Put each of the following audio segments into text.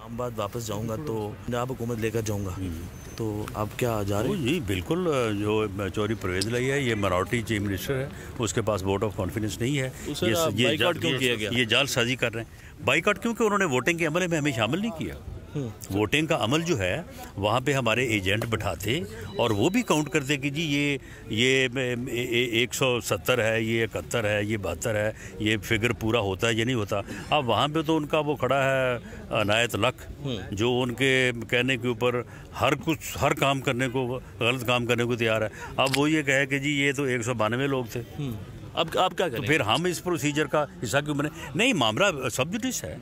عام بات واپس جاؤں گا تو آپ حکومت لے کر جاؤں گا تو آپ کیا جا رہے ہیں؟ جی بالکل، جو چودھری پرویز الہی ہے یہ منارٹی چیف منسٹر ہے، اس کے پاس ووٹ آف کانفیڈنس نہیں ہے. بائی کاٹ کیوں کیا گیا؟ یہ جال سازی کر رہے ہیں. بائی کاٹ کیونکہ انہوں نے ووٹنگ کے عمل میں ہمیں شامل نہیں کیا. ووٹنگ کا عمل جو ہے وہاں پہ ہمارے ایجنٹ بٹھاتے اور وہ بھی کاؤنٹ کرتے کہ جی یہ 170 ہے، یہ 71 ہے، یہ 72 ہے، یہ فگر پورا ہوتا ہے یا نہیں ہوتا. اب وہاں پہ تو ان کا وہ کھڑا ہے عنایت لک، جو ان کے کہنے کے اوپر ہر کام کرنے کو، غلط کام کرنے کو تیار ہے. اب وہ یہ کہے کہ جی یہ تو 192 لوگ تھے. اب آپ کیا کریں؟ تو پھر ہم اس پروسیجر کا حصہ کیوں بنے؟ نہیں، معاملہ سب جوڈیس ہے،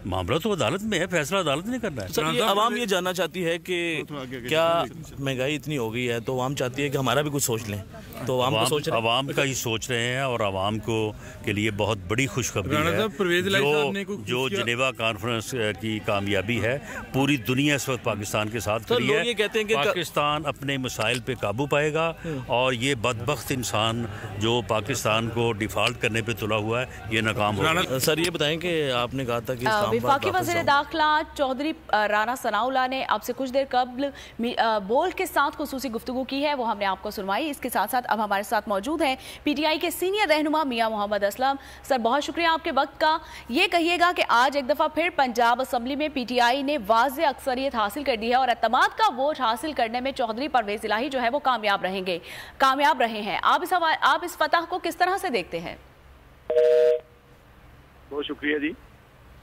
معاملہ تو عدالت میں ہے، فیصلہ عدالت نے کرنا ہے. سر، یہ عوام یہ جاننا چاہتی ہے کہ کیا مہنگائی اتنی ہو گئی ہے تو عوام چاہتی ہے کہ ہمارا بھی کچھ سوچ لیں، تو عوام کا ہی سوچ رہے ہیں اور عوام کے لیے بہت بڑی خوشخبری ہے. جو جنیوا کانفرنس کی کامیابی ہے، پوری دنیا اس وقت پاکستان کے ساتھ کھڑی ہے. یہ کہتے ہیں کہ پاکستان اپنے مسائل پہ قابو پائے گا اور یہ بدبخت انسان جو پاکستان کو ڈیفالٹ کرنے پہ تلا ہوا ہے یہ ناکام ہوگا. سر یہ بتائیں کہ آپ نے کہا تھا کہ وفاقی وزیر داخلہ چودھری رانا ثناء اللہ نے آپ سے کچھ دیر قبل بول کے ساتھ خصوصی گفتگو کی ہے، وہ ہم نے آپ کو سنوائی. اس کے ساتھ ساتھ اب ہمارے ساتھ موجود ہیں پی ٹی آئی کے سینئر رہنما میاں محمد اسلم. سر بہت شکریہ آپ کے وقت کا. یہ کہیے گا کہ آج ایک دفعہ پھر پنجاب اسمبلی میں پی ٹی آئی نے واضح اکثریت حاصل کر دی ہے اور اعتماد کا ووٹ حاصل کرنے میں چودھری پرویز الہی جو ہے وہ کامیاب رہے ہیں. آپ اس فتح کو کس طرح سے دیکھتے ہیں؟ بہت شکریہ جی.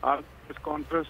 آپ اس کانفرنس